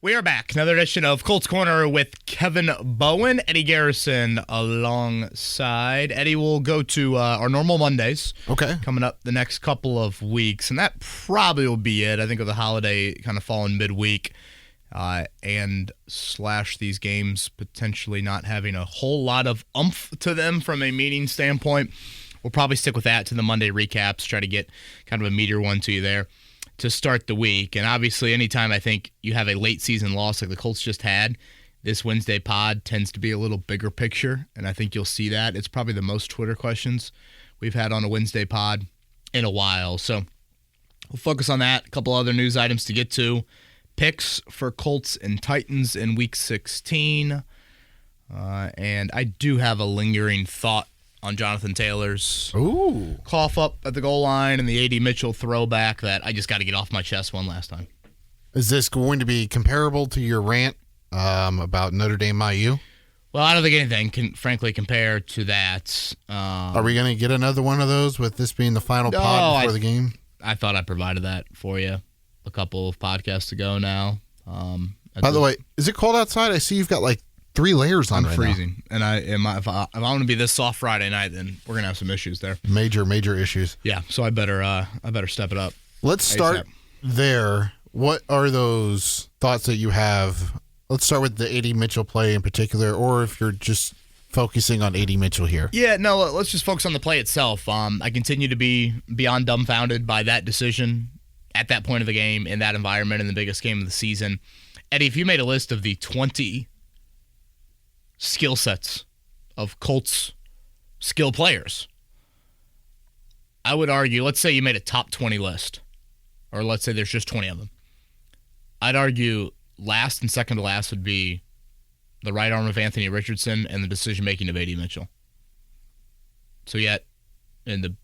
We are back. Another edition of Colts Corner with Kevin Bowen, Eddie Garrison alongside. Eddie will go to our normal Mondays. Okay. Coming up the next couple of weeks, and that probably will be it. I think with the holiday kind of falling midweek and / these games potentially not having a whole lot of oomph to them from a meeting standpoint, we'll probably stick with that to the Monday recaps, try to get kind of a meatier one to you there to start the week. And obviously, anytime I think you have a late season loss like the Colts just had, this Wednesday pod tends to be a little bigger picture, and I think you'll see that. It's probably the most Twitter questions we've had on a Wednesday pod in a while. So we'll focus on that. A couple other news items to get to. Picks for Colts and Titans in Week 16. And I do have a lingering thought on Jonathan Taylor's cough up at the goal line and the A.D. Mitchell throwback that I just got to get off my chest one last time. Is this going to be comparable to your rant about Notre Dame IU? Well, I don't think anything can frankly compare to that. Are we going to get another one of those with this being the final pod before the game? I thought I provided that for you a couple of podcasts ago now. By the way, is it cold outside? I see you've got like 3 layers on. I'm freezing, and if I'm going to be this soft Friday night, then we're gonna have some issues there. Major issues. Yeah, so I better step it up. Let's start there. What are those thoughts that you have? Let's start with the A.D. Mitchell play in particular, or if you're just focusing on A.D. Mitchell here. Yeah, no, let's just focus on the play itself. I continue to be beyond dumbfounded by that decision at that point of the game, in that environment, in the biggest game of the season. Eddie, if you made a list of the 20 skill sets of Colts skill players, I would argue, let's say you made a top 20 list, or let's say there's just 20 of them. I'd argue last and second to last would be the right arm of Anthony Richardson and the decision-making of A.D. Mitchell. So yet, in the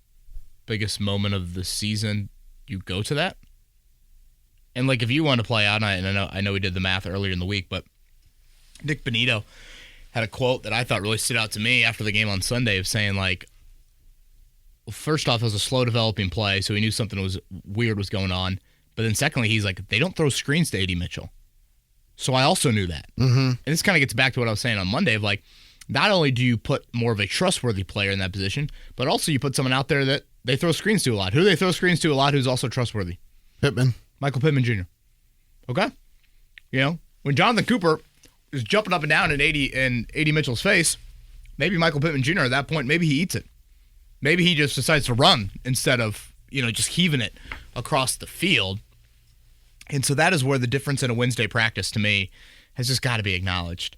biggest moment of the season, you go to that? And like, if you want to play out, and I know we did the math earlier in the week, but Nick Bonito had a quote that I thought really stood out to me after the game on Sunday of saying, like, well, first off, it was a slow developing play, so he knew something was weird was going on. But then secondly, he's like, they don't throw screens to A.D. Mitchell. So I also knew that. Mm-hmm. And this kind of gets back to what I was saying on Monday of, like, not only do you put more of a trustworthy player in that position, but also you put someone out there that they throw screens to a lot. Who do they throw screens to a lot who's also trustworthy? Michael Pittman Jr. Okay? You know, when Jonathan Cooper is jumping up and down in A.D. Mitchell's face, maybe Michael Pittman Jr. at that point, maybe he eats it. Maybe he just decides to run instead of, just heaving it across the field. And so that is where the difference in a Wednesday practice, to me, has just got to be acknowledged.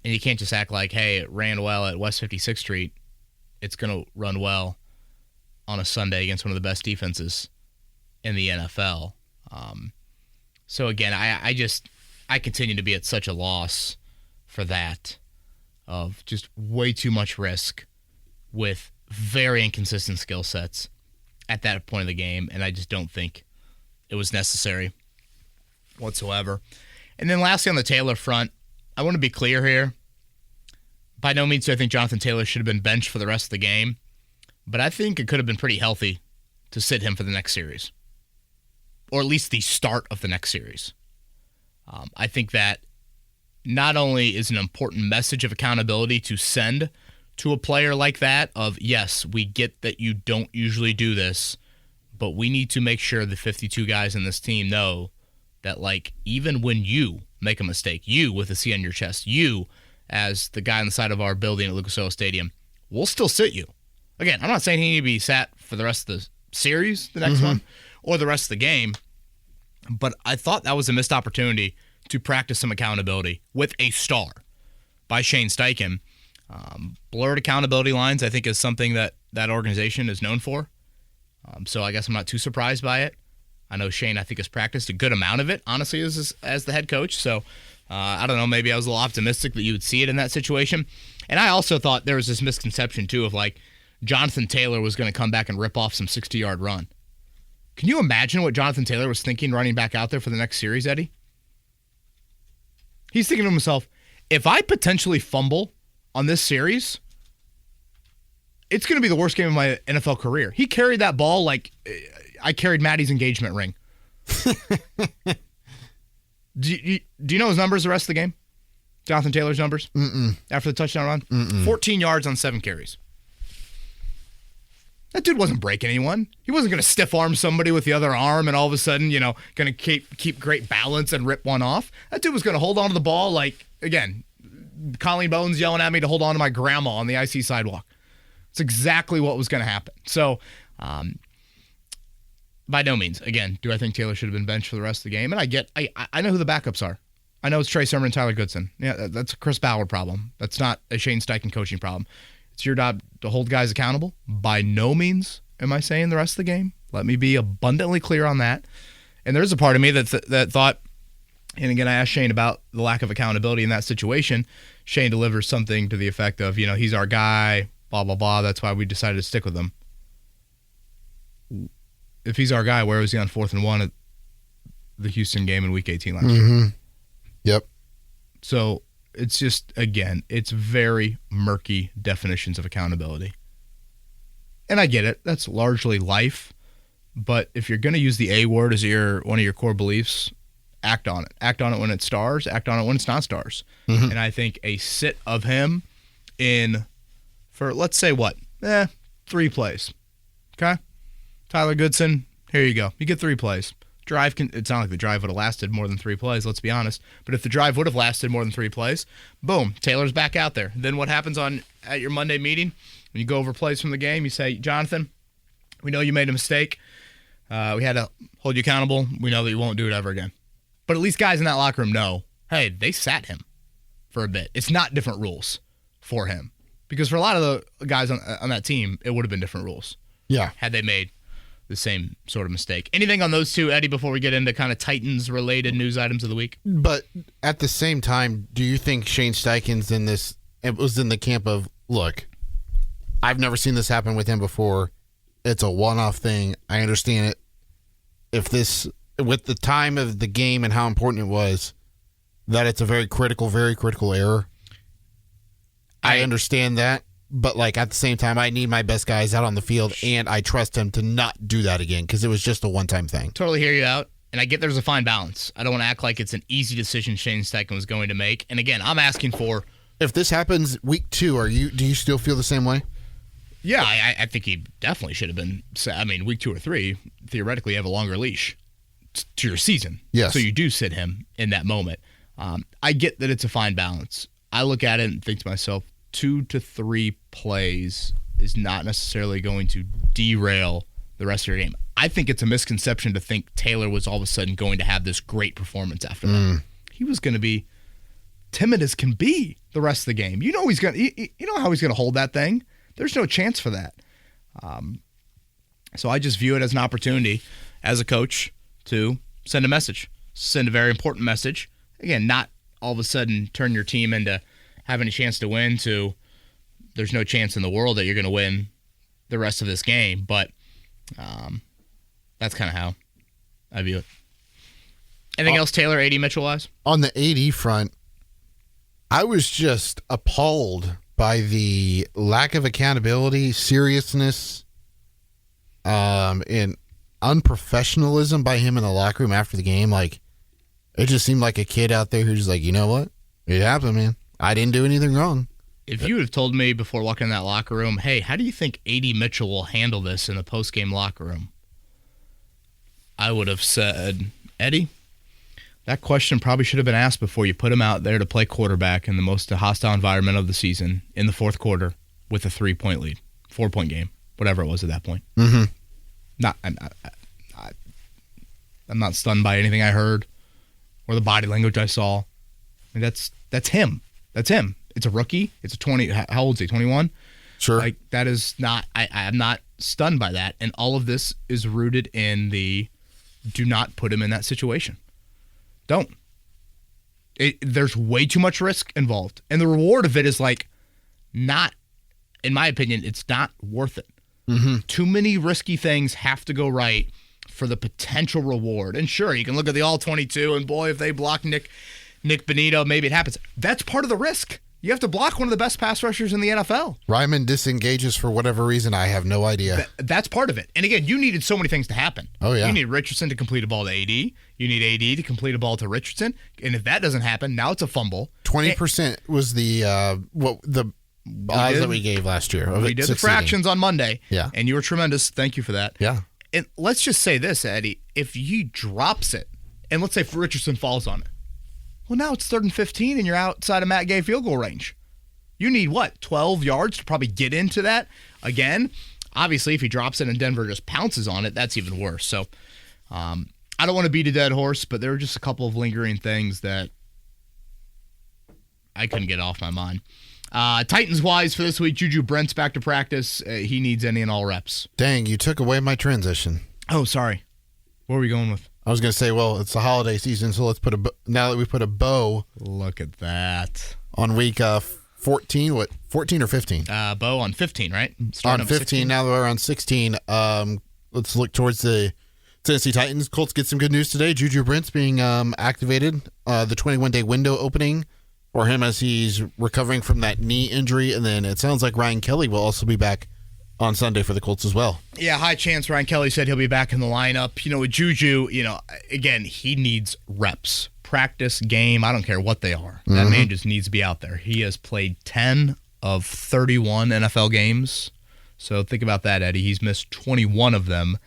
And you can't just act like, hey, it ran well at West 56th Street. It's going to run well on a Sunday against one of the best defenses in the NFL. So again, I continue to be at such a loss for that, of just way too much risk with very inconsistent skill sets at that point of the game, and I just don't think it was necessary whatsoever. And then lastly, on the Taylor front, I want to be clear here. By no means do I think Jonathan Taylor should have been benched for the rest of the game, but I think it could have been pretty healthy to sit him for the next series, or at least the start of the next series. I think that not only is an important message of accountability to send to a player like that of, yes, we get that you don't usually do this, but we need to make sure the 52 guys in this team know that, like, even when you make a mistake, you with a C on your chest, you as the guy on the side of our building at Lucas Oil Stadium, we'll still sit you. Again, I'm not saying he need to be sat for the rest of the series, the next one, or the rest of the game, but I thought that was a missed opportunity to practice some accountability with a star by Shane Steichen. Blurred accountability lines, I think, is something that organization is known for. So I guess I'm not too surprised by it. I know Shane, I think, has practiced a good amount of it, honestly, as the head coach. So I don't know, maybe I was a little optimistic that you would see it in that situation. And I also thought there was this misconception, too, of, like, Jonathan Taylor was going to come back and rip off some 60-yard run. Can you imagine what Jonathan Taylor was thinking running back out there for the next series, Eddie? He's thinking to himself, if I potentially fumble on this series, it's going to be the worst game of my NFL career. He carried that ball like I carried Maddie's engagement ring. Do you know his numbers the rest of the game? Jonathan Taylor's numbers? After the touchdown run? 14 yards on 7 carries. That dude wasn't breaking anyone. He wasn't going to stiff arm somebody with the other arm and all of a sudden, going to keep great balance and rip one off. That dude was going to hold on to the ball like, again, Colleen Bones yelling at me to hold on to my grandma on the IC sidewalk. It's exactly what was going to happen. So, by no means, again, do I think Taylor should have been benched for the rest of the game? And I know who the backups are. I know it's Trey Sermon and Tyler Goodson. Yeah, that's a Chris Ballard problem. That's not a Shane Steichen coaching problem. It's your job to hold guys accountable. By no means am I saying the rest of the game. Let me be abundantly clear on that. And there's a part of me that thought, and again, I asked Shane about the lack of accountability in that situation. Shane delivers something to the effect of, he's our guy, blah, blah, blah. That's why we decided to stick with him. If he's our guy, where was he on 4th and 1 at the Houston game in Week 18 last year? Yep. So it's just, again, it's very murky definitions of accountability. And I get it. That's largely life. But if you're going to use the A word as one of your core beliefs, act on it. Act on it when it's stars. Act on it when it's not stars. And I think a sit of him for, let's say, 3 plays. Okay? Tyler Goodson, here you go. You get 3 plays. It's not like the drive would have lasted more than 3 plays, let's be honest. But if the drive would have lasted more than 3 plays, boom, Taylor's back out there. Then what happens at your Monday meeting? When you go over plays from the game, you say, Jonathan, we know you made a mistake. We had to hold you accountable. We know that you won't do it ever again. But at least guys in that locker room know, hey, they sat him for a bit. It's not different rules for him. Because for a lot of the guys on that team, it would have been different rules. Yeah. Had they made the same sort of mistake. Anything on those two, Eddie, before we get into kind of Titans-related news items of the week? But at the same time, do you think Shane Steichen's was in the camp of, look, I've never seen this happen with him before. It's a one-off thing. I understand it. With the time of the game and how important it was, that it's a very critical error. I understand that. But, at the same time, I need my best guys out on the field, and I trust him to not do that again because it was just a one-time thing. Totally hear you out, and I get there's a fine balance. I don't want to act like it's an easy decision Shane Steichen was going to make. And, again, I'm asking for... If this happens week 2, do you still feel the same way? Yeah, I think he definitely should have been... I mean, week 2 or 3, theoretically, you have a longer leash to your season. Yes. So you do sit him in that moment. I get that it's a fine balance. I look at it and think to myself, 2 to 3 plays is not necessarily going to derail the rest of your game. I think it's a misconception to think Taylor was all of a sudden going to have this great performance after that. He was going to be timid as can be the rest of the game. You know he's going. You know how he's going to hold that thing. There's no chance for that. So I just view it as an opportunity as a coach to send a message, send a very important message. Again, not all of a sudden turn your team into having a chance to win to there's no chance in the world that you're going to win the rest of this game. But that's kind of how I view it. Anything else, Taylor, AD Mitchell-wise? On the AD front, I was just appalled by the lack of accountability, seriousness, and unprofessionalism by him in the locker room after the game. It just seemed like a kid out there who's just like, you know what? It happened, man. I didn't do anything wrong. If you would have told me before walking in that locker room, hey, how do you think AD Mitchell will handle this in the post-game locker room? I would have said, Eddie, that question probably should have been asked before you put him out there to play quarterback in the most hostile environment of the season in the fourth quarter with a 3-point lead, 4-point game, whatever it was at that point. I'm not stunned by anything I heard or the body language I saw. I mean, that's him. That's him. It's a rookie. It's a 20. How old is he? 21? Sure. That is not. I'm not stunned by that. And all of this is rooted in the do not put him in that situation. Don't. There's way too much risk involved, and the reward of it is not. In my opinion, it's not worth it. Too many risky things have to go right for the potential reward. And sure, you can look at the all-22, and boy, if they block Nick Benito, maybe it happens. That's part of the risk. You have to block one of the best pass rushers in the NFL. Ryman disengages for whatever reason. I have no idea. That's part of it. And again, you needed so many things to happen. Oh, yeah. You need Richardson to complete a ball to AD. You need AD to complete a ball to Richardson. And if that doesn't happen, now it's a fumble. 20% was the odds that we gave last year. We did the fractions on Monday. Yeah. And you were tremendous. Thank you for that. Yeah. And let's just say this, Eddie. If he drops it, and let's say Richardson falls on it, well, now it's 3rd and 15, and you're outside of Matt Gay field goal range. You need, 12 yards to probably get into that again? Obviously, if he drops it and Denver just pounces on it, that's even worse. So I don't want to beat a dead horse, but there were just a couple of lingering things that I couldn't get off my mind. Titans-wise for this week, Juju Brent's back to practice. He needs any and all reps. Dang, you took away my transition. Oh, sorry. What are we going with? I was going to say, well, it's the holiday season, so let's now that we put a bow. Look at that. On week 14, what, 14 or 15? Bo on 15, right? On 15, now that we're on 16, let's look towards the Tennessee Titans. Colts get some good news today. Juju Brent's being activated. The 21-day window opening for him as he's recovering from that knee injury. And then it sounds like Ryan Kelly will also be back on Sunday for the Colts as well. Yeah, high chance Ryan Kelly said he'll be back in the lineup. With Juju, again, he needs reps. Practice, game, I don't care what they are. That man just needs to be out there. He has played 10 of 31 NFL games. So think about that, Eddie. He's missed 21 of them.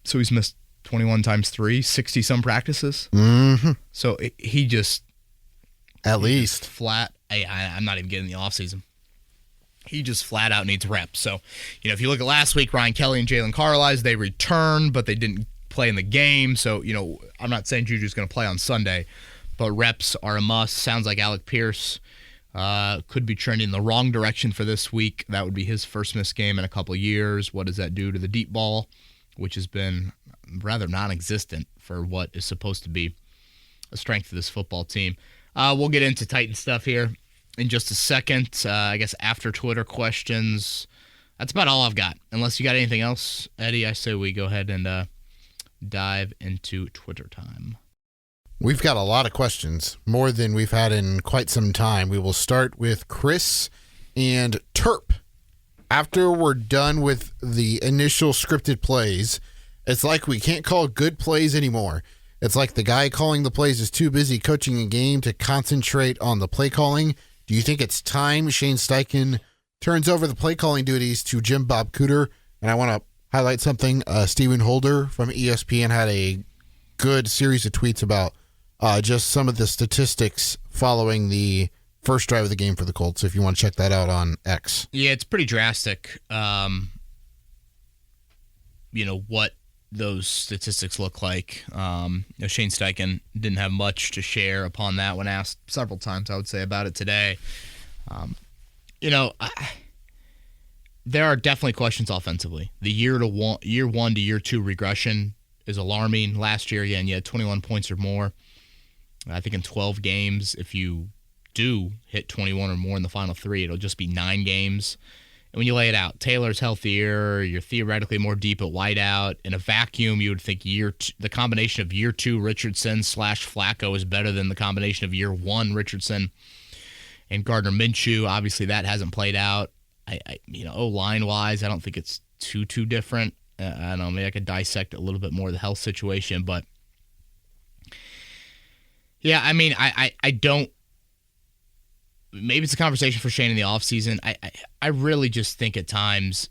So he's missed 21 times 3, 60-some practices. Mm-hmm. So he just... At least. Flat. I'm not even getting the offseason. He just flat out needs reps. So, if you look at last week, Ryan Kelly and Jalen Carlisle, they returned, but they didn't play in the game. So, I'm not saying Juju's going to play on Sunday, but reps are a must. Sounds like Alec Pierce could be trending in the wrong direction for this week. That would be his first missed game in a couple of years. What does that do to the deep ball, which has been rather non-existent for what is supposed to be a strength of this football team? We'll get into Titan stuff here in just a second. I guess after Twitter questions. That's about all I've got. Unless you got anything else, Eddie, I say we go ahead and dive into Twitter time. We've got a lot of questions, more than we've had in quite some time. We will start with Chris and Terp. After we're done with the initial scripted plays, it's like we can't call good plays anymore. It's like the guy calling the plays is too busy coaching a game to concentrate on the play calling. Do you think it's time Shane Steichen turns over the play calling duties to Jim Bob Cooter? And I want to highlight something. Stephen Holder from ESPN had a good series of tweets about just some of the statistics following the first drive of the game for the Colts, if you want to check that out on X. Yeah, it's pretty drastic. What those statistics look like. Shane Steichen didn't have much to share upon that when asked several times, I would say, about it today. There are definitely questions offensively. The year 1 to year 2 regression is alarming. Last year, again, you had 21 points or more. I think in 12 games, if you do hit 21 or more in the final 3, it'll just be 9 games. And when you lay it out, Taylor's healthier, you're theoretically more deep at wideout. In a vacuum, you would think the combination of year 2 Richardson / Flacco is better than the combination of year 1 Richardson and Gardner Minshew. Obviously, that hasn't played out. O-line wise, I don't think it's too different. I don't know, maybe I could dissect a little bit more of the health situation, but yeah, I don't. Maybe it's a conversation for Shane in the offseason. I really just think at times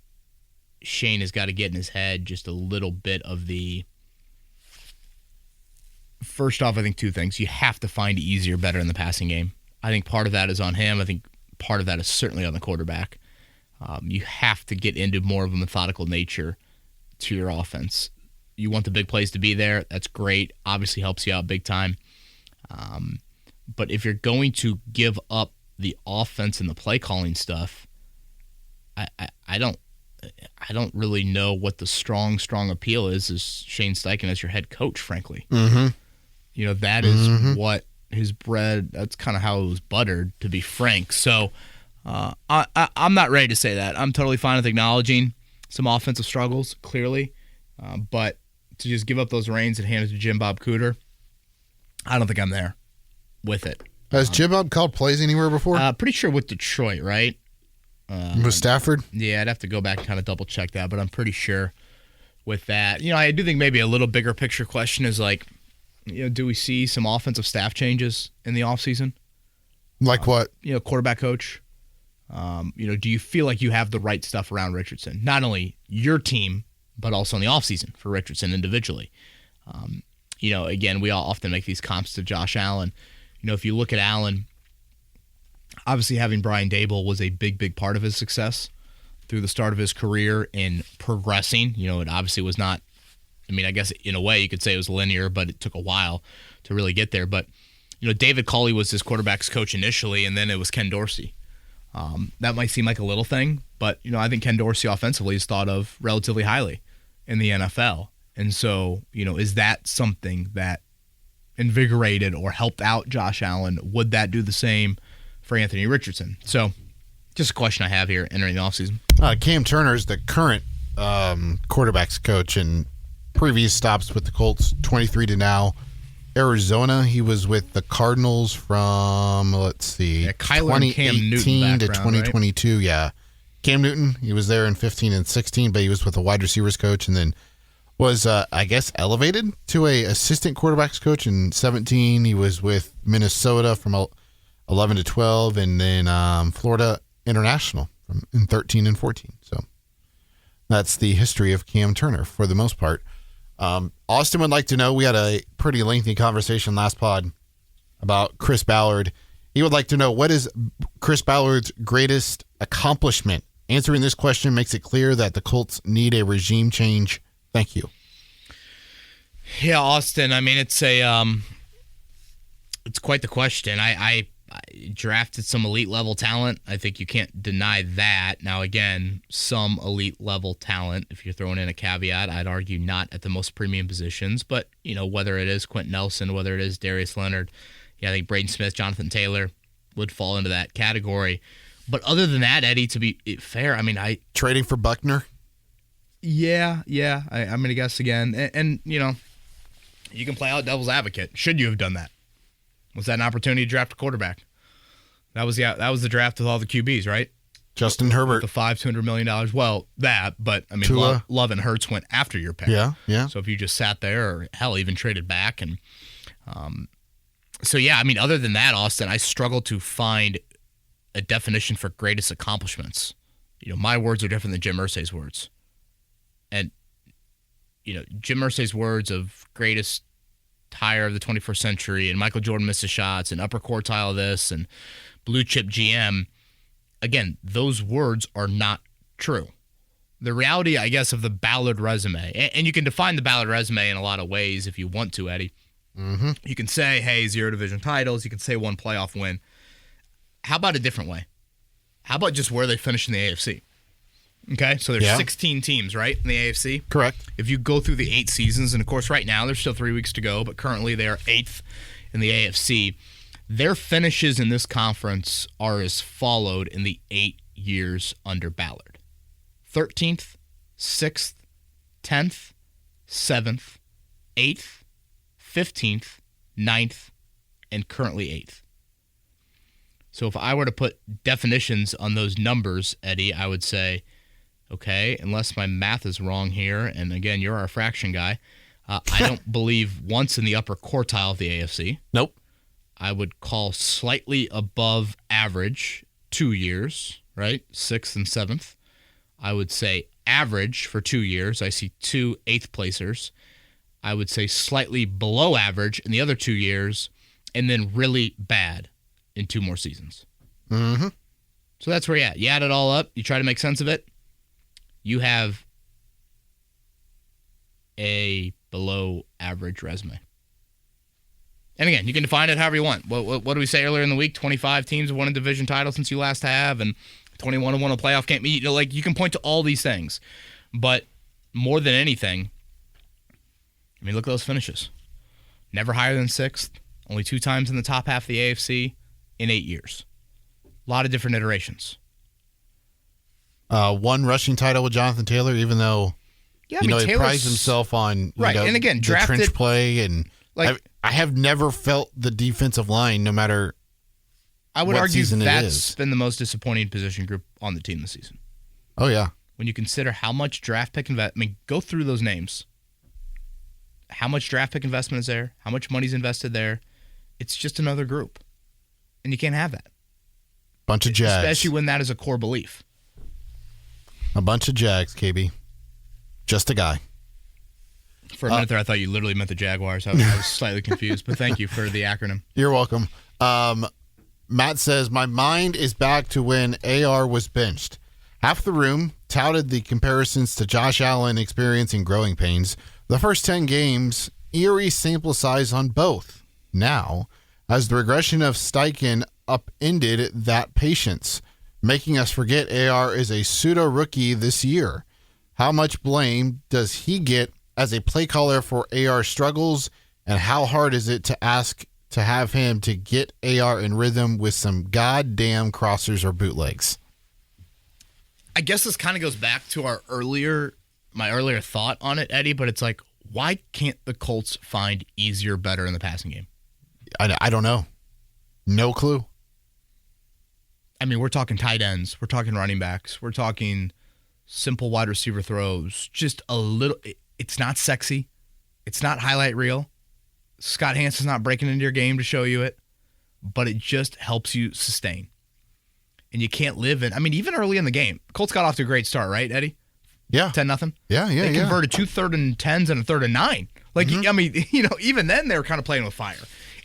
Shane has got to get in his head just a little bit of the... First off, I think 2 things. You have to find easier, better in the passing game. I think part of that is on him. I think part of that is certainly on the quarterback. You have to get into more of a methodical nature to your offense. You want the big plays to be there. That's great. Obviously helps you out big time. But if you're going to give up the offense and the play calling stuff, I don't really know what the strong appeal is Shane Steichen as your head coach, frankly. Mm-hmm. That is what his bread, that's kind of how it was buttered, to be frank. So I'm not ready to say that. I'm totally fine with acknowledging some offensive struggles, clearly. But to just give up those reins and hand it to Jim Bob Cooter, I don't think I'm there with it. Has J-Bob called plays anywhere before? Pretty sure with Detroit, right? With Stafford? Yeah, I'd have to go back and kind of double check that, but I'm pretty sure with that. I do think maybe a little bigger picture question is like, do we see some offensive staff changes in the offseason? Like what? Quarterback coach. Do you feel like you have the right stuff around Richardson? Not only your team, but also in the offseason for Richardson individually. Again, we all often make these comps to Josh Allen. If you look at Allen, obviously having Brian Dable was a big, big part of his success through the start of his career in progressing. It obviously was not, I guess in a way you could say it was linear, but it took a while to really get there. But, David Culley was his quarterback's coach initially, and then it was Ken Dorsey. That might seem like a little thing, but, I think Ken Dorsey offensively is thought of relatively highly in the NFL. And so, is that something that invigorated or helped out Josh Allen? Would that do the same for Anthony Richardson? So, just a question I have here entering the offseason. Cam Turner is the current quarterback's coach and previous stops with the Colts, 23 to now. Arizona, he was with the Cardinals from, Kyler and Cam Newton 2018 to 2022. Right? Yeah. Cam Newton, he was there in 15 and 16, but he was with the wide receivers coach and then was, elevated to a assistant quarterback's coach in 17. He was with Minnesota from 11 to 12, and then Florida International in 13 and 14. So that's the history of Cam Turner for the most part. Austin would like to know, we had a pretty lengthy conversation last pod about Chris Ballard. He would like to know, what is Chris Ballard's greatest accomplishment? Answering this question makes it clear that the Colts need a regime change. Thank you. Yeah, Austin. It's quite the question. I drafted some elite level talent. I think you can't deny that. Now, again, some elite level talent, if you're throwing in a caveat, I'd argue not at the most premium positions, but, whether it is Quentin Nelson, whether it is Darius Leonard, I think Braden Smith, Jonathan Taylor would fall into that category. But other than that, Eddie, to be fair, trading for Buckner? Yeah. I'm going to guess again. And, you can play out devil's advocate. Should you have done that? Was that an opportunity to draft a quarterback? That was the draft with all the QBs, right? Justin Herbert. The $200 million. Well, that, but Love and Hurts went after your pick. Yeah. So if you just sat there, or hell, even traded back, and other than that, Austin, I struggle to find a definition for greatest accomplishments. My words are different than Jim Irsay's words, and Jim Irsay's words of greatest hire of the 21st century, and Michael Jordan misses shots, and upper quartile of this, and blue chip GM. Again, those words are not true. The reality, I guess, of the Ballard resume, and you can define the Ballard resume in a lot of ways if you want to, Eddie. Mm-hmm. You can say, hey, 0 division titles. You can say 1 playoff win. How about a different way? How about just where they finished in the AFC? Okay, so there's 16 teams, right, in the AFC? Correct. If you go through the 8 seasons, and of course right now there's still 3 weeks to go, but currently they are 8th in the AFC. Their finishes in this conference are as followed in the 8 years under Ballard. 13th, 6th, 10th, 7th, 8th, 15th, 9th, and currently 8th. So if I were to put definitions on those numbers, Eddie, I would say, okay, unless my math is wrong here, and again, you're our fraction guy, I don't believe once in the upper quartile of the AFC. Nope. I would call slightly above average 2 years, right? 6th and 7th. I would say average for 2 years. I see 2 8th placers. I would say slightly below average in the other 2 years, and then really bad in 2 more seasons. Mm-hmm. So that's where you're at. You add it all up. You try to make sense of it. You have a below average resume. And again, you can define it however you want. What did we say earlier in the week? 25 teams have won a division title since you last have, and 21 have won a playoff game. You can point to all these things. But more than anything, look at those finishes. Never higher than 6th. Only 2 times in the top half of the AFC in 8 years. A lot of different iterations. 1 rushing title with Jonathan Taylor, even though he prides himself on and again, the drafted trench play, and I have never felt the defensive line, no matter I would what argue season it that's is. been the most disappointing position group on the team this season. Oh, yeah. When you consider how much draft pick go through those names. How much draft pick investment is there? How much money's invested there? It's just another group. And you can't have that. Bunch of Jags. Especially when that is a core belief. A bunch of Jags, KB. Just a guy. For a minute there, I thought you literally meant the Jaguars. I was slightly confused, but thank you for the acronym. You're welcome. Matt says, my mind is back to when AR was benched. Half the room touted the comparisons to Josh Allen experiencing growing pains. The first 10 games, eerie sample size on both. Now, as the regression of Steichen upended that patience, making us forget AR is a pseudo-rookie this year. How much blame does he get as a play caller for AR struggles, and how hard is it to ask to have him to get AR in rhythm with some goddamn crossers or bootlegs? I guess this kind of goes back to my earlier thought on it, Eddie, but it's like, why can't the Colts find easier, better in the passing game? I don't know. No clue. I mean, we're talking tight ends. We're talking running backs. We're talking simple wide receiver throws. Just a little. It's not sexy. It's not highlight reel. Scott Hanson's not breaking into your game to show you it, but it just helps you sustain. And you can't live in. I mean, even early in the game, Colts got off to a great start, right, Eddie? Yeah. 10-0. Yeah. They converted 2 3rd and 10s and a 3rd and 9. Like, I mean, even then they were kind of playing with fire.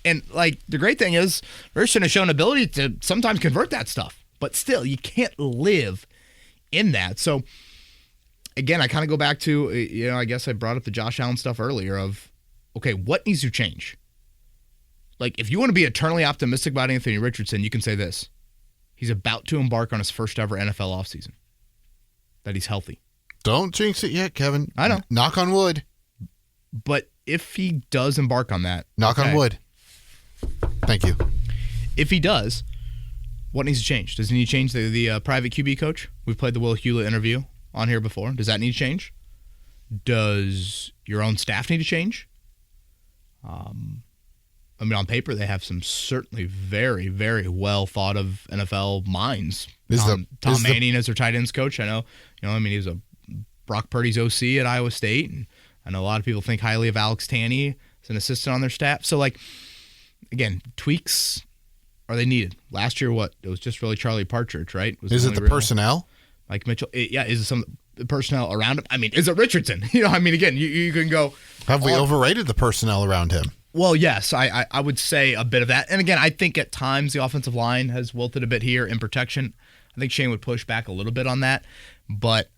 And, like, the great thing is Richardson has shown ability to sometimes convert that stuff. But still, you can't live in that. So, again, I kind of go back to, I guess I brought up the Josh Allen stuff earlier of, okay, what needs to change? Like, if you want to be eternally optimistic about Anthony Richardson, you can say this. He's about to embark on his first ever NFL offseason. That he's healthy. Don't jinx it yet, Kevin. I know. Knock on wood. But if he does embark on that. Knock on wood. Thank you. If he does, what needs to change? Does he need to change the private QB coach? We've played the Will Hewlett interview on here before. Does that need to change? Does your own staff need to change? I mean, on paper, they have some certainly very, very well thought of NFL minds. Tom Manning as their tight ends coach. I know, I mean, he was a Brock Purdy's OC at Iowa State, and I know a lot of people think highly of Alex Tanney as an assistant on their staff. So, like, again, tweaks, are they needed? Last year, it was just really Charlie Partridge, right? Is it the personnel? Mike Mitchell? Is it some personnel around him? I mean, is it Richardson? I mean, again, you can go. Have we overrated the personnel around him? Well, yes, I would say a bit of that. And again, I think at times the offensive line has wilted a bit here in protection. I think Shane would push back a little bit on that. But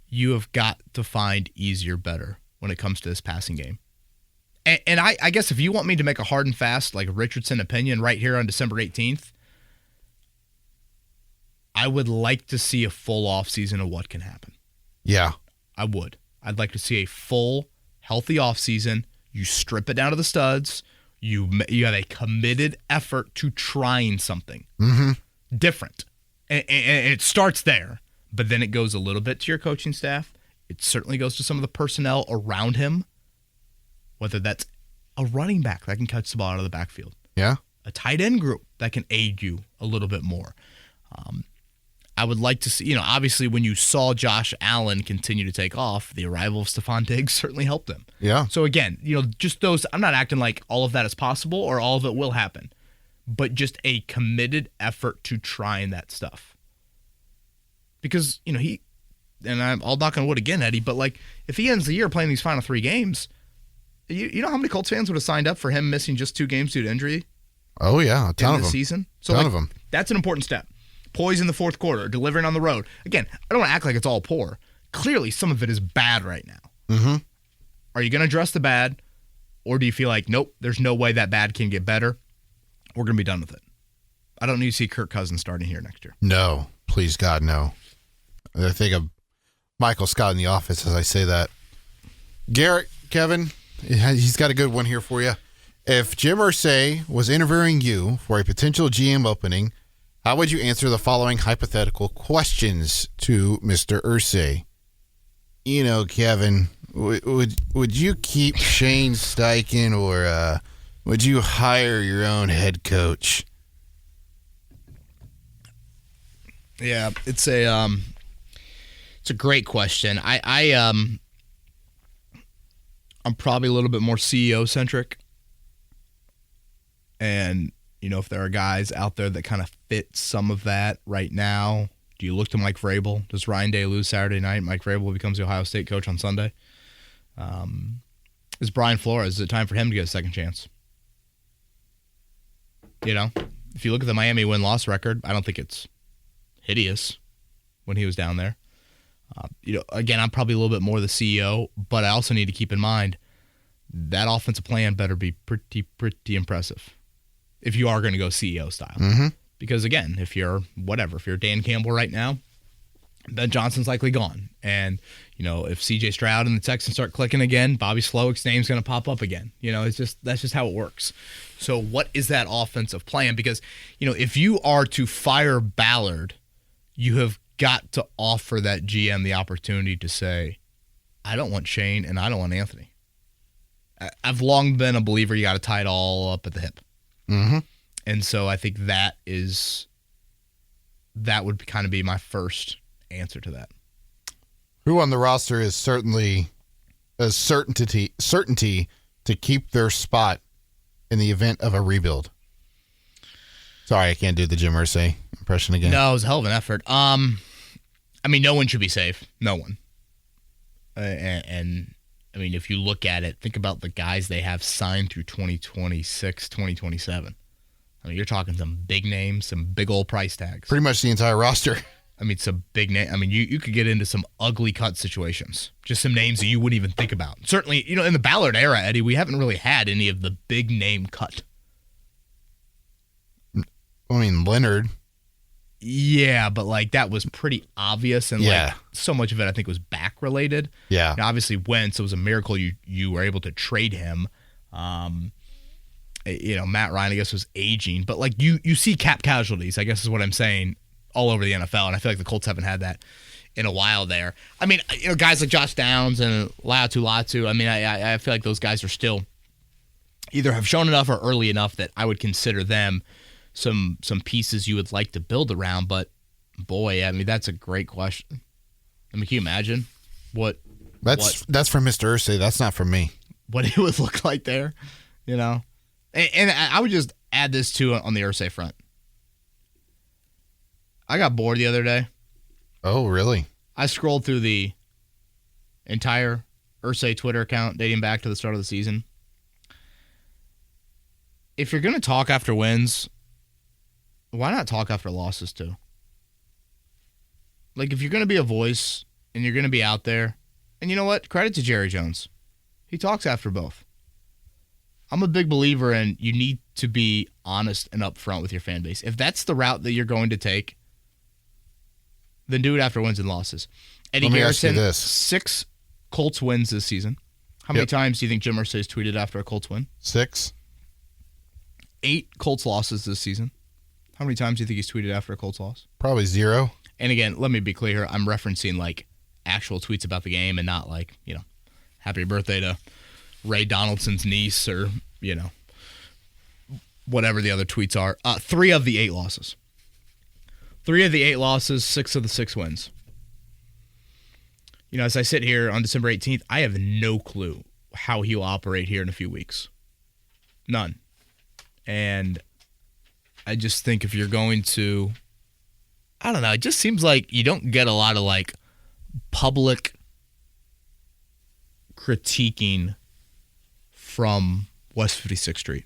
you have got to find easier, better when it comes to this passing game. And I guess if you want me to make a hard and fast, like, Richardson opinion right here on December 18th, I would like to see a full offseason of what can happen. Yeah. I would. I'd like to see a full, healthy offseason. You strip it down to the studs. You have a committed effort to trying something different. And it starts there, but then it goes a little bit to your coaching staff. It certainly goes to some of the personnel around him, whether that's a running back that can catch the ball out of the backfield. Yeah. A tight end group that can aid you a little bit more. I would like to see, obviously when you saw Josh Allen continue to take off, the arrival of Stephon Diggs certainly helped him. Yeah. So again, just those, I'm not acting like all of that is possible or all of it will happen, but just a committed effort to trying that stuff. Because, I'll knock on wood again, Eddie, but like, if he ends the year playing these final 3 games, you know how many Colts fans would have signed up for him missing just 2 games due to injury? Oh, yeah. A ton of them. Season? So ton of them. That's an important step. Poise in the fourth quarter, delivering on the road. Again, I don't want to act like it's all poor. Clearly, some of it is bad right now. Mm-hmm. Are you going to address the bad, or do you feel like, nope, there's no way that bad can get better? We're going to be done with it. I don't need to see Kirk Cousins starting here next year. No. Please, God, no. I think of Michael Scott in The Office as I say that. Garrett, Kevin, he's got a good one here for you. If Jim Irsay was interviewing you for a potential GM opening, how would you answer the following hypothetical questions to Mr. Irsay? Kevin, would you keep Shane Steichen, or would you hire your own head coach? Yeah, it's a great question. I'm probably a little bit more CEO centric, and if there are guys out there that kind of fit some of that right now, do you look to Mike Vrabel? Does Ryan Day lose Saturday night? Mike Vrabel becomes the Ohio State coach on Sunday. Is Brian Flores? Is it time for him to get a second chance? If you look at the Miami win-loss record, I don't think it's hideous when he was down there. Again, I'm probably a little bit more the CEO, but I also need to keep in mind that offensive plan better be pretty impressive if you are going to go CEO style. Mm-hmm. Because again, if you're Dan Campbell right now, Ben Johnson's likely gone. And, if CJ Stroud and the Texans start clicking again, Bobby Slowick's name's going to pop up again. That's just how it works. So what is that offensive plan? Because, if you are to fire Ballard, you have got to offer that GM the opportunity to say, I don't want Shane and I don't want Anthony. I've long been a believer you got to tie it all up at the hip. Mm-hmm. And so I think that would kind of be my first answer to that. Who on the roster is certainly a certainty to keep their spot in the event of a rebuild? Sorry, I can't do the Jim Irsay impression again. No, it was a hell of an effort. No one should be safe. No one. And if you look at it, think about the guys they have signed through 2026, 2027. You're talking some big names, some big old price tags. Pretty much the entire roster. Some big name. You could get into some ugly cut situations. Just some names that you wouldn't even think about. Certainly, in the Ballard era, Eddie, we haven't really had any of the big name cut. Leonard. Yeah, but that was pretty obvious, and so much of it I think was back related. Yeah. Now, obviously, Wentz, it was a miracle you were able to trade him. Matt Ryan, I guess, was aging, but you see cap casualties, I guess is what I'm saying, all over the NFL, and I feel like the Colts haven't had that in a while there. Guys like Josh Downs and Latu. I feel like those guys are still either have shown enough or early enough that I would consider them some pieces you would like to build around. But boy, that's a great question. Can you imagine that's from Mr. Irsay. That's not from me. What it would look like there, And I would just add this too on the Irsay front. I got bored the other day. Oh, really? I scrolled through the entire Irsay Twitter account dating back to the start of the season. If you're going to talk after wins, why not talk after losses too? If you're going to be a voice and you're going to be out there, and you know what? Credit to Jerry Jones. He talks after both. I'm a big believer in you need to be honest and upfront with your fan base. If that's the route that you're going to take, then do it after wins and losses. Eddie Garrison, 6 Colts wins this season. How many times do you think Jim Irsay's tweeted after a Colts win? 6. 8 Colts losses this season. How many times do you think he's tweeted after a Colts loss? Probably 0. And again, let me be clear. I'm referencing actual tweets about the game and not happy birthday to Ray Donaldson's niece or, whatever the other tweets are. 3 of the 8 losses. 3 of the 8 losses, 6 of the 6 wins. As I sit here on December 18th, I have no clue how he'll operate here in a few weeks. None. And I just think if you're going to, I don't know, it just seems like you don't get a lot of public critiquing from West 56th Street.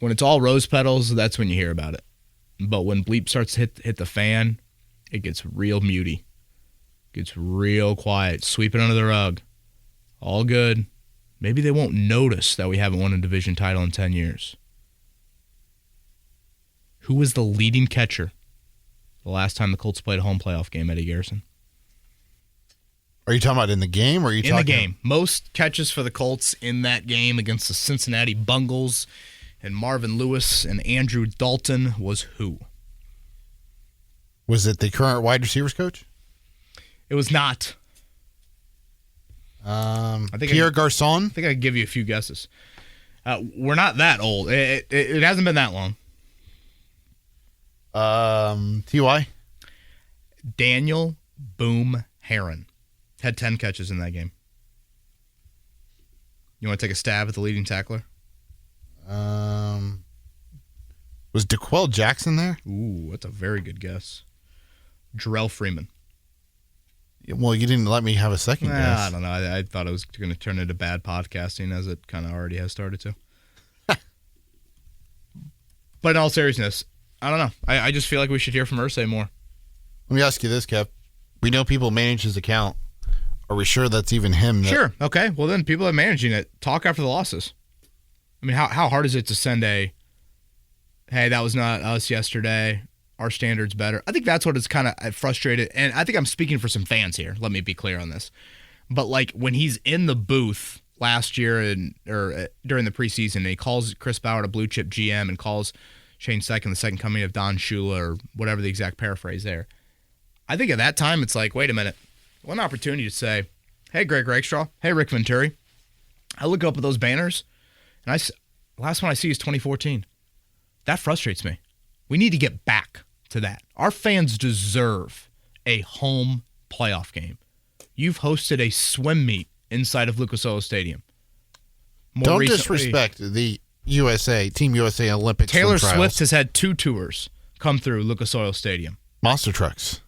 When it's all rose petals, that's when you hear about it. But when bleep starts to hit the fan, it gets real muty. Gets real quiet. Sweep it under the rug. All good. Maybe they won't notice that we haven't won a division title in 10 years. Who was the leading catcher the last time the Colts played a home playoff game, Eddie Garrison? Are you talking about in the game? Or are you in the game? Most catches for the Colts in that game against the Cincinnati Bungles and Marvin Lewis and Andrew Dalton was who? Was it the current wide receivers coach? It was not. Pierre Garçon? I think I could give you a few guesses. We're not that old. It hasn't been that long. Ty. Daniel Boom Heron had 10 catches in that game. You want to take a stab at the leading tackler? Was DeQuell Jackson there? Ooh, that's a very good guess. Jarrell Freeman. Well, you didn't let me have a second guess. I don't know. I thought it was going to turn into bad podcasting, as it kind of already has started to. But in all seriousness, I don't know. I just feel like we should hear from Irsay more. Let me ask you this, Kev. We know people manage his account. Are we sure that's even him? Sure. Okay. Well, then people are managing it. Talk after the losses. I mean, how hard is it to send hey, that was not us yesterday. Our standard's better. I think that's what it's kind of frustrated. And I think I'm speaking for some fans here. Let me be clear on this. But like when he's in the booth last year or during the preseason, and he calls Chris Ballard a blue chip GM and calls Shane Steichen the second coming of Don Shula or whatever the exact paraphrase there. I think at that time it's like, wait a minute. One opportunity to say, hey, Greg Rakestraw. Hey, Rick Venturi. I look up at those banners, and last one I see is 2014. That frustrates me. We need to get back to that. Our fans deserve a home playoff game. You've hosted a swim meet inside of Lucas Oil Stadium. Don't disrespect the Team USA Olympic Taylor swim Swift trials. has had 2 tours come through Lucas Oil Stadium. Monster trucks.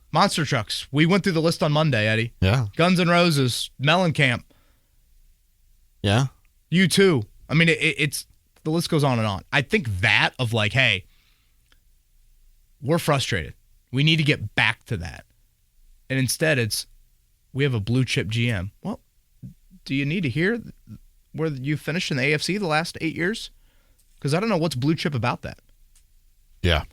We went through the list on Monday, Eddie. Yeah. Guns N' Roses, Mellencamp. Yeah. U2. I mean, it's the list goes on and on. I think that of like, hey, we're frustrated. We need to get back to that. And instead it's, we have a blue chip GM. Well, do you need to hear where you finished in the AFC the last 8 years? Because I don't know what's blue chip about that. Yeah.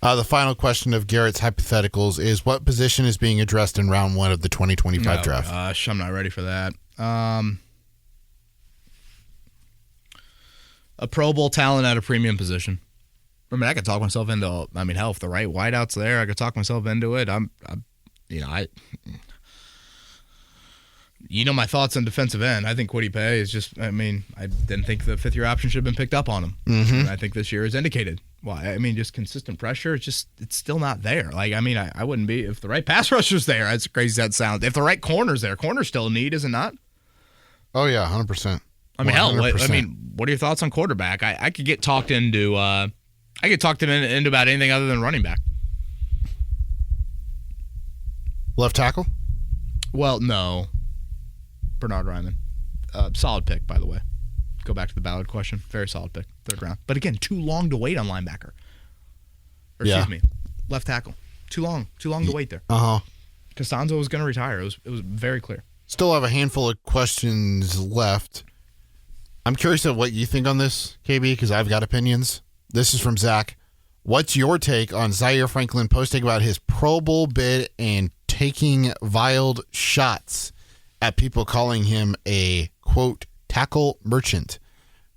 The final question of Garrett's hypotheticals is, what position is being addressed in round 1 of the 2025 draft? Gosh, I'm not ready for that. A Pro Bowl talent at a premium position. I mean, I could talk myself into. I mean, hell, if the right wideout's there, I could talk myself into it. You know my thoughts on defensive end. I think Kwity Paye is just. I mean, I didn't think the 5th-year option should have been picked up on him. Mm-hmm. And I think this year has indicated why. I mean, just consistent pressure. It's still not there. Like, I mean, I wouldn't be if the right pass rusher's there. As crazy as that sounds. If the right corner's there, corner's still a need, is it not? Oh yeah, 100%. I mean, 100%. Hell, what are your thoughts on quarterback? I could get talked into. I get talked into about anything other than running back. Left tackle? Well, no. Bernard Ryman. Solid pick, by the way. Go back to the Ballard question. Very solid pick. 3rd round. But again, too long to wait on linebacker. Excuse me. Left tackle. Too long to wait there. Uh-huh. Costanzo was going to retire. It was very clear. Still have a handful of questions left. I'm curious of what you think on this, KB, because I've got opinions. This is from Zach. What's your take on Zaire Franklin posting about his Pro Bowl bid and taking veiled shots at people calling him a, quote, tackle merchant?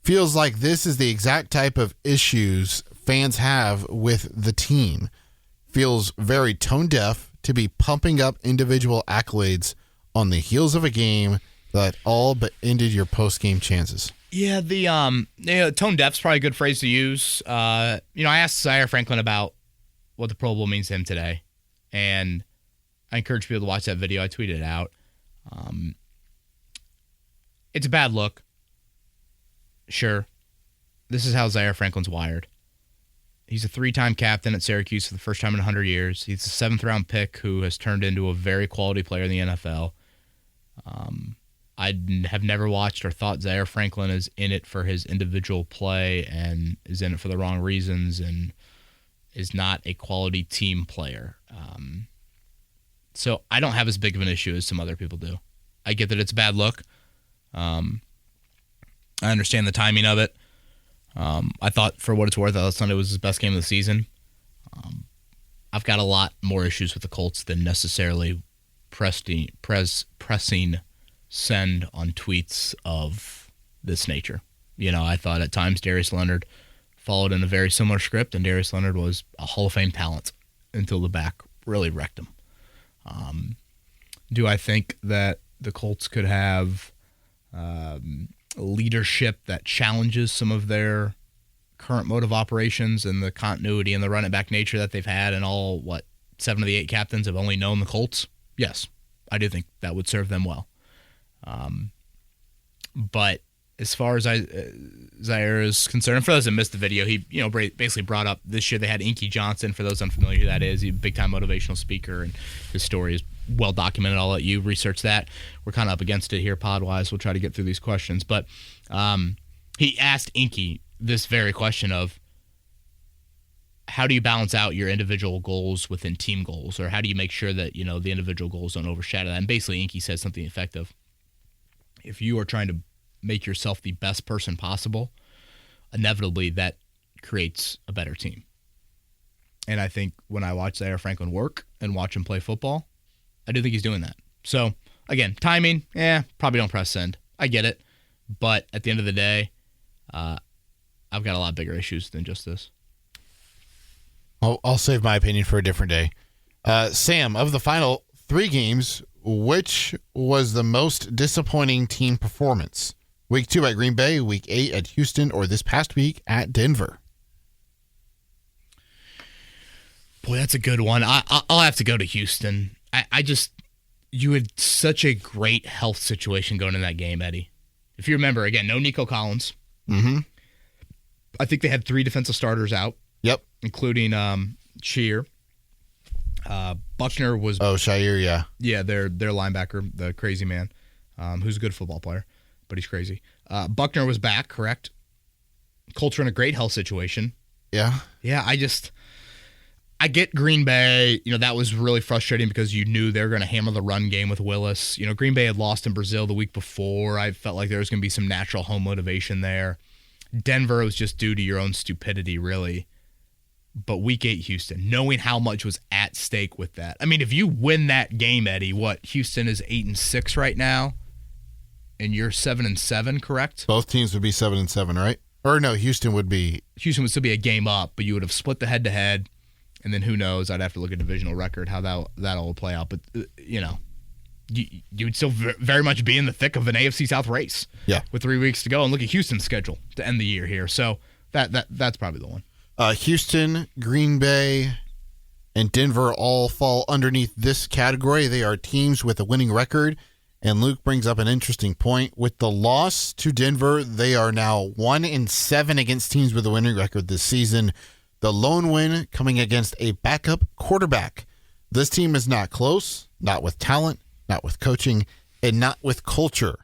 Feels like this is the exact type of issues fans have with the team. Feels very tone deaf to be pumping up individual accolades on the heels of a game that all but ended your post-game chances. Yeah, the tone deaf's probably a good phrase to use. I asked Zaire Franklin about what the Pro Bowl means to him today, and I encourage people to watch that video. I tweeted it out. It's a bad look. Sure. This is how Zaire Franklin's wired. He's a 3-time captain at Syracuse for the first time in 100 years. He's a 7th-round pick who has turned into a very quality player in the NFL. I have never watched or thought Zaire Franklin is in it for his individual play and is in it for the wrong reasons and is not a quality team player. So I don't have as big of an issue as some other people do. I get that it's a bad look. I understand the timing of it. I thought, for what it's worth, last Sunday was his best game of the season. I've got a lot more issues with the Colts than necessarily pressing send on tweets of this nature. I thought at times Darius Leonard followed in a very similar script, and Darius Leonard was a Hall of Fame talent until the back really wrecked him. Do I think that the Colts could have leadership that challenges some of their current mode of operations and the continuity and the run it back nature that they've had, and all, 7 of the 8 captains have only known the Colts? Yes, I do think that would serve them well. But as far as Zaire is concerned, for those that missed the video, he basically brought up this year they had Inky Johnson. For those unfamiliar who that is, he's a big-time motivational speaker, and his story is well documented. I'll let you research that. We're kind of up against it here pod-wise. We'll try to get through these questions. But he asked Inky this very question of, how do you balance out your individual goals within team goals? Or how do you make sure that, the individual goals don't overshadow that? And basically, Inky says something effective. If you are trying to make yourself the best person possible, inevitably that creates a better team. And I think when I watch Zaire Franklin work and watch him play football, I do think he's doing that. So, again, timing, probably don't press send. I get it. But at the end of the day, I've got a lot bigger issues than just this. I'll save my opinion for a different day. Sam, of the final 3 games, which was the most disappointing team performance? Week 2 at Green Bay, Week 8 at Houston, or this past week at Denver? Boy, that's a good one. I'll have to go to Houston. You had such a great health situation going in that game, Eddie. If you remember, again, no Nico Collins. Mm-hmm. I think they had 3 defensive starters out. Yep. Including Shear. Buckner was... Oh, Shire, yeah. Yeah, their linebacker, the crazy man, who's a good football player, but he's crazy. Buckner was back, correct? Colts are in a great health situation. Yeah. Yeah, I get Green Bay. That was really frustrating because you knew they were going to hammer the run game with Willis. Green Bay had lost in Brazil the week before. I felt like there was going to be some natural home motivation there. Denver was just due to your own stupidity, really. But Week 8 Houston, knowing how much was at stake with that. I mean, if you win that game, Eddie, Houston is 8-6 right now, and you're 7-7, correct? Both teams would be 7-7, right? Or no, Houston would still be a game up, but you would have split the head-to-head, and then who knows? I'd have to look at divisional record how that all would play out. But you would still very much be in the thick of an AFC South race. Yeah, with 3 weeks to go, and look at Houston's schedule to end the year here. So that's probably the one. Houston, Green Bay, and Denver all fall underneath this category. They are teams with a winning record, and Luke brings up an interesting point. With the loss to Denver, they are now 1-7 against teams with a winning record this season. The lone win coming against a backup quarterback. This team is not close, not with talent, not with coaching, and not with culture.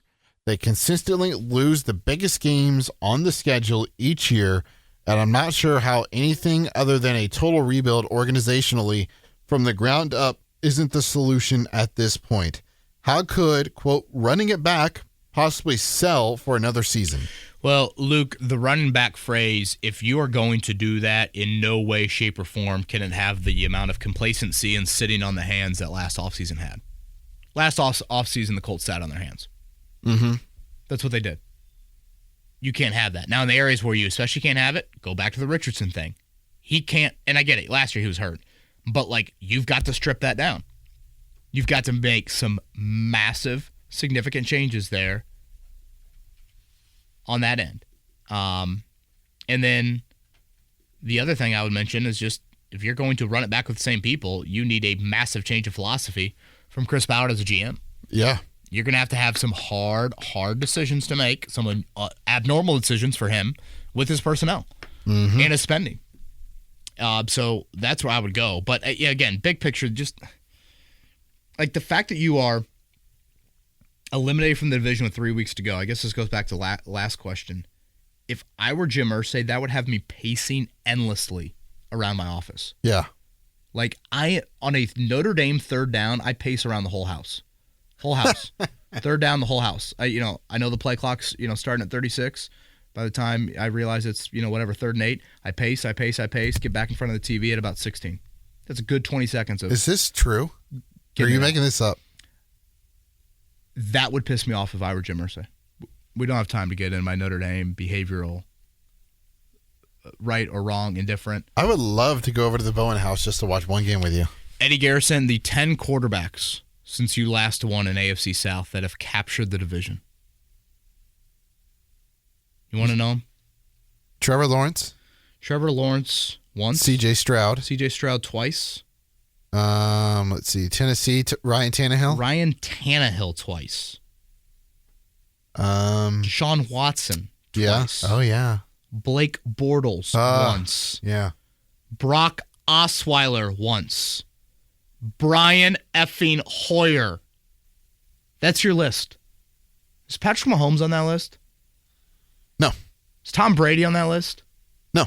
They consistently lose the biggest games on the schedule each year, and I'm not sure how anything other than a total rebuild organizationally from the ground up isn't the solution at this point. How could, quote, running it back possibly sell for another season? Well, Luke, the running back phrase, if you are going to do that, in no way, shape, or form can it have the amount of complacency and sitting on the hands that last offseason had. Last offseason, the Colts sat on their hands. Mm-hmm. That's what they did. You can't have that. Now, in the areas where you especially can't have it, go back to the Richardson thing. He can't, and I get it, last year he was hurt, but, you've got to strip that down. You've got to make some massive, significant changes there on that end. And then the other thing I would mention is just, if you're going to run it back with the same people, you need a massive change of philosophy from Chris Ballard as a GM. Yeah. You're going to have some hard decisions to make, some abnormal decisions for him with his personnel and his spending. So that's where I would go. But, again, big picture, just the fact that you are eliminated from the division with 3 weeks to go, I guess this goes back to last question. If I were Jim Irsay, that would have me pacing endlessly around my office. Yeah. On a Notre Dame third down, I pace around the whole house. Whole house. Third down, the whole house. I know the play clock's, starting at 36. By the time I realize it's, 3rd and 8, I pace, get back in front of the TV at about 16. That's a good 20 seconds. Is this true? Or are you making this up? That would piss me off if I were Jim Irsay. We don't have time to get in my Notre Dame behavioral right or wrong, indifferent. I would love to go over to the Bowen house just to watch one game with you. Eddie Garrison, the 10 quarterbacks since you last won an AFC South that have captured the division. You want to know them? Trevor Lawrence? Trevor Lawrence once. C.J. Stroud. C.J. Stroud twice. Let's see. Tennessee, Ryan Tannehill. Ryan Tannehill twice. Deshaun Watson twice. Yeah. Oh, yeah. Blake Bortles once. Yeah. Brock Osweiler once. Brian effing Hoyer. That's your list. Is Patrick Mahomes on that list? No. Is Tom Brady on that list? No.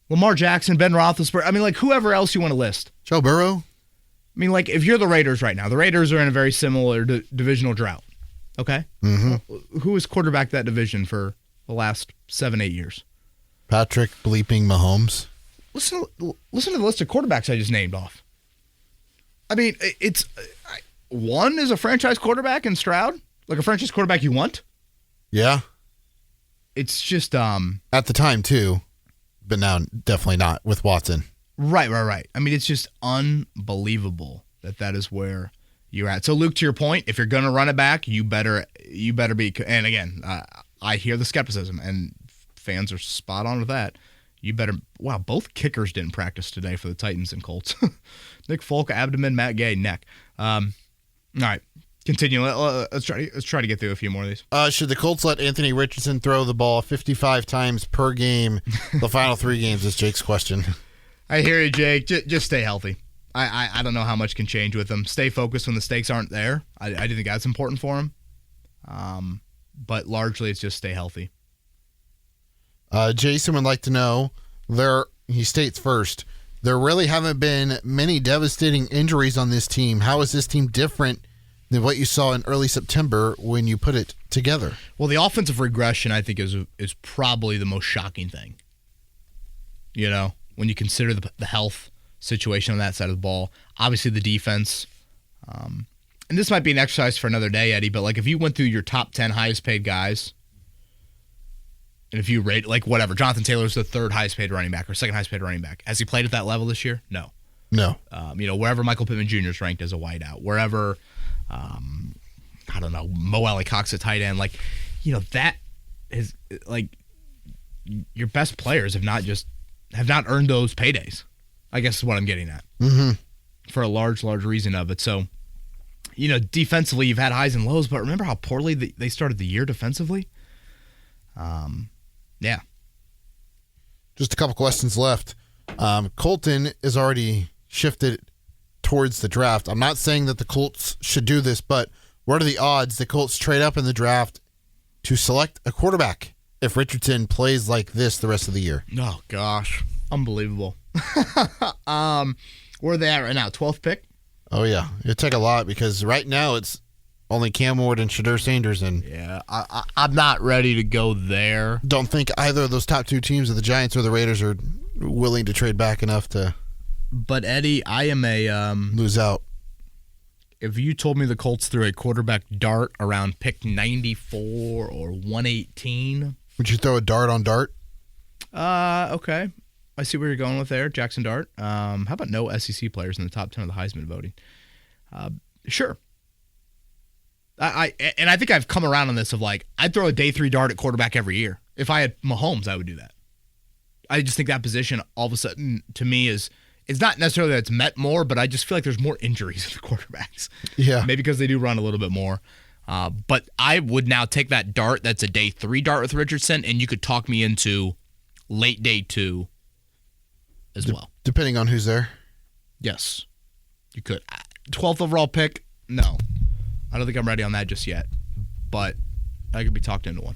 Lamar Jackson, Ben Roethlisberger. I mean, like, whoever else you want to list. Joe Burrow. I mean, like, if you're the Raiders right now, the Raiders are in a very similar divisional drought. Okay? Mm-hmm. Who has quarterbacked that division for the last 7-8 years? Patrick bleeping Mahomes. Listen to the list of quarterbacks I just named off. I mean, it's one is a franchise quarterback in Stroud, like a franchise quarterback you want. Yeah. It's just at the time too, but now definitely not with Watson. Right. I mean, it's just unbelievable that is where you're at. So, Luke, to your point, if you're going to run it back, you better be. And again, I hear the skepticism, and fans are spot on with that. You better. Wow, both kickers didn't practice today for the Titans and Colts. Nick Folk, abdomen. Matt Gay, neck. All right, continue. Let's try to get through a few more of these. Should the Colts let Anthony Richardson throw the ball 55 times per game the final 3 games? Is Jake's question. I hear you, Jake. Just stay healthy. I don't know how much can change with him. Stay focused when the stakes aren't there. I do think that's important for him. But largely, it's just stay healthy. Jason would like to know, he states first, there really haven't been many devastating injuries on this team. How is this team different than what you saw in early September when you put it together? Well, the offensive regression, I think, is probably the most shocking thing. You know, when you consider the health situation on that side of the ball. Obviously, the defense. And this might be an exercise for another day, Eddie, but like if you went through your top 10 highest paid guys, and if you rate, like, whatever, Jonathan Taylor's the 3rd highest paid running back or 2nd highest paid running back. Has he played at that level this year? No. Wherever Michael Pittman Jr. is ranked as a wideout, wherever, I don't know, Mo Alley Cox at tight end, like, that is, like, your best players have not earned those paydays, I guess is what I'm getting at. Mm-hmm. For a large reason of it. So, defensively, you've had highs and lows, but remember how poorly they started the year defensively? Yeah. Just a couple questions left. Colton is already shifted towards the draft. I'm not saying that the Colts should do this, but what are the odds the Colts trade up in the draft to select a quarterback if Richardson plays like this the rest of the year? Oh, gosh. Unbelievable. Where are they at right now? 12th pick? Oh, yeah. It'd take a lot because right now it's only Cam Ward and Shadur Sanders. And yeah, I'm not ready to go there. Don't think either of those top 2 teams, of the Giants or the Raiders, are willing to trade back enough to. But, Eddie, I am a lose out. If you told me the Colts threw a quarterback dart around pick 94 or 118. Would you throw a dart on Dart? Okay. I see where you're going with there, Jackson Dart. How about no SEC players in the top 10 of the Heisman voting? Sure. I think I've come around on this of like, I'd throw a day 3 dart at quarterback every year. If I had Mahomes, I would do that. I just think that position all of a sudden to me it's not necessarily that it's met more, but I just feel like there's more injuries with the quarterbacks. Yeah. Maybe because they do run a little bit more. But I would now take that dart that's a day 3 dart with Richardson, and you could talk me into late day 2 as well. Depending on who's there? Yes, you could. 12th overall pick? No. I don't think I'm ready on that just yet, but I could be talked into one.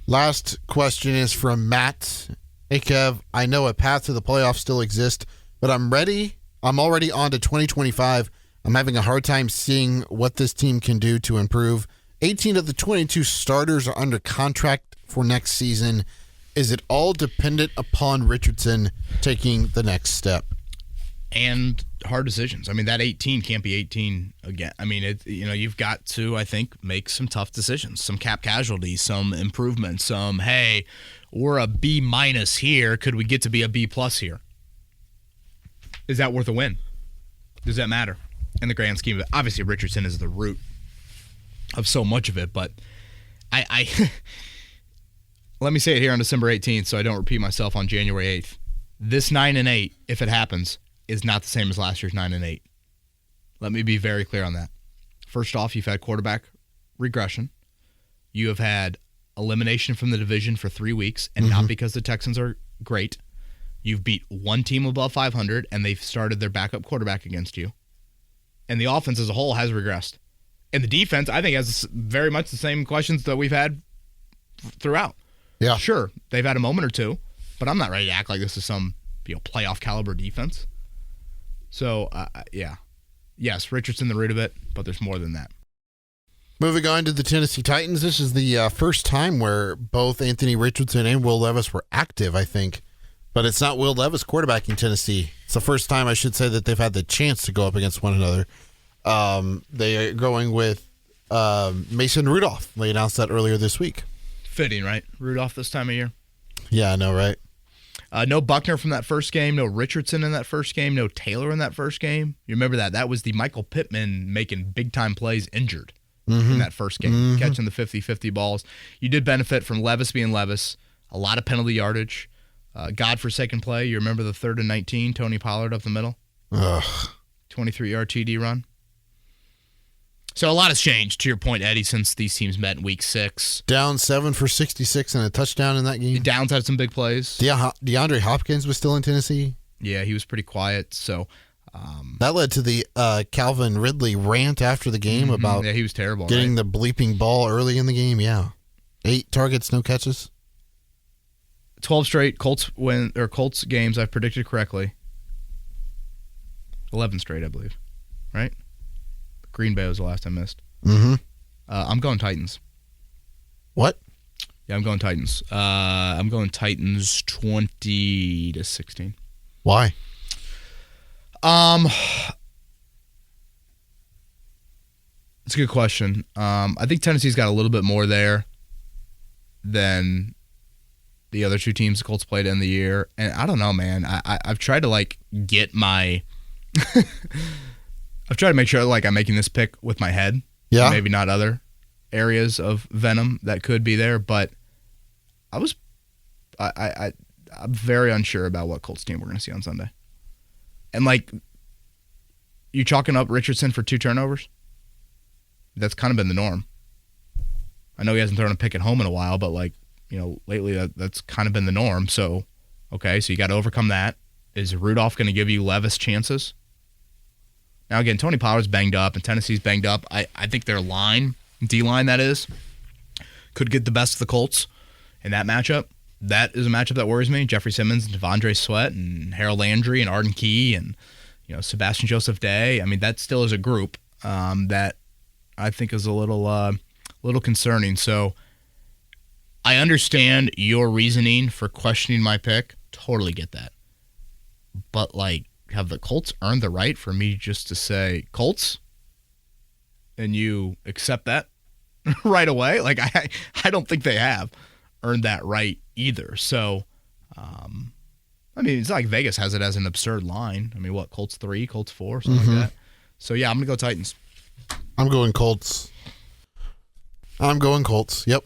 Last question is from Matt. Hey, Kev, I know a path to the playoffs still exists, but I'm ready. I'm already on to 2025. I'm having a hard time seeing what this team can do to improve. 18 of the 22 starters are under contract for next season. Is it all dependent upon Richardson taking the next step? And hard decisions. I mean, that 18 can't be 18 again. I mean, you've got to, I think, make some tough decisions, some cap casualties, some improvements, some, hey, we're a B- here. Could we get to be a B+ here? Is that worth a win? Does that matter in the grand scheme of it? Obviously, Richardson is the root of so much of it, but I Let me say it here on December 18th so I don't repeat myself on January 8th. This 9-8, if it happens, is not the same as last year's 9-8. Let me be very clear on that. First off, you've had quarterback regression. You have had elimination from the division for 3 weeks, and not because the Texans are great. You've beat one team above 500, and they've started their backup quarterback against you. And the offense as a whole has regressed. And the defense, I think, has very much the same questions that we've had throughout. Yeah. Sure, they've had a moment or two, but I'm not ready to act like this is some playoff caliber defense. So, yeah. Yes, Richardson the root of it, but there's more than that. Moving on to the Tennessee Titans, this is the first time where both Anthony Richardson and Will Levis were active, I think. But it's not Will Levis quarterbacking Tennessee. It's the first time, I should say, that they've had the chance to go up against one another. They are going with Mason Rudolph. They announced that earlier this week. Fitting, right? Rudolph this time of year. Yeah, I know, right? No Buckner from that first game. No Richardson in that first game. No Taylor in that first game. You remember that? That was the Michael Pittman making big-time plays injured in that first game, catching the 50-50 balls. You did benefit from Levis being Levis. A lot of penalty yardage. God-forsaken play. You remember the 3rd and 19, Tony Pollard up the middle? 23-yard TD run. So a lot has changed, to your point, Eddie, since these teams met in Week 6. Down 7 for 66 and a touchdown in that game. The Downs had some big plays. DeAndre Hopkins was still in Tennessee. Yeah, he was pretty quiet. So that led to the Calvin Ridley rant after the game about he was terrible, getting right? the bleeping ball early in the game. Yeah, 8 targets, no catches. 12 straight Colts games I've predicted correctly. 11 straight, I believe. Right? Green Bay was the last I missed. I'm going Titans. What? Yeah, I'm going Titans. I'm going Titans 20-16. Why? It's a good question. I think Tennessee's got a little bit more there than the other two teams the Colts played in the year. And I don't know, man. I've tried to get my I've tried to make sure I'm making this pick with my head. Yeah. Maybe not other areas of venom that could be there, but I'm very unsure about what Colts team we're going to see on Sunday. And you chalking up Richardson for 2 turnovers? That's kind of been the norm. I know he hasn't thrown a pick at home in a while, but lately that's kind of been the norm. So, okay, so you got to overcome that. Is Rudolph going to give you Levis chances? Now, again, Tony Pollard's banged up and Tennessee's banged up. I think their line, D-line that is, could get the best of the Colts in that matchup. That is a matchup that worries me. Jeffrey Simmons and Devondre Sweat and Harold Landry and Arden Key and Sebastian Joseph Day. I mean, that still is a group that I think is a little concerning. So I understand your reasoning for questioning my pick. Totally get that. But have the Colts earned the right for me just to say Colts and you accept that right away? I don't think they have earned that right either. So, it's not like Vegas has it as an absurd line. I mean, what, Colts 3, Colts 4, something like that? So, yeah, I'm going to go Titans. I'm going Colts. Yep.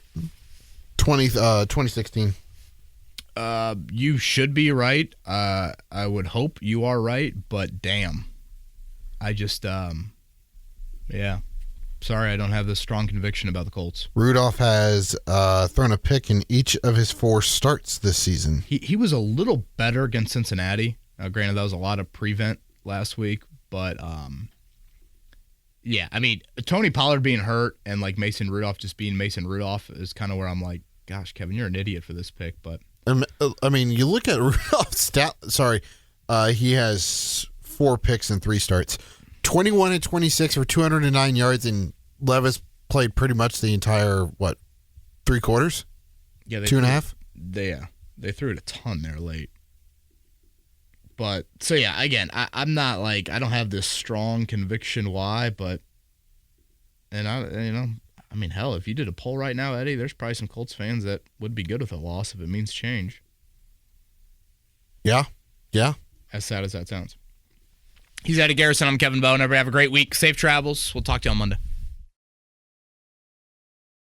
2016. You should be right. I would hope you are right, but damn. I just, yeah. Sorry, I don't have this strong conviction about the Colts. Rudolph has thrown a pick in each of his 4 starts this season. He was a little better against Cincinnati. Granted, that was a lot of prevent last week, but yeah, Tony Pollard being hurt and Mason Rudolph just being Mason Rudolph is kind of where I'm like, gosh, Kevin, you're an idiot for this pick, but. You look at Rudolph's stat. Sorry, he has 4 picks in 3 starts, 21 and 26 for 209 yards, and Levis played pretty much the entire 3 quarters. Yeah, 2.5. They threw it a ton there late. But so yeah, again, I'm not I don't have this strong conviction why, but hell, if you did a poll right now, Eddie, there's probably some Colts fans that would be good with a loss if it means change. Yeah. As sad as that sounds. He's Eddie Garrison. I'm Kevin Bowen. Everybody have a great week. Safe travels. We'll talk to you on Monday.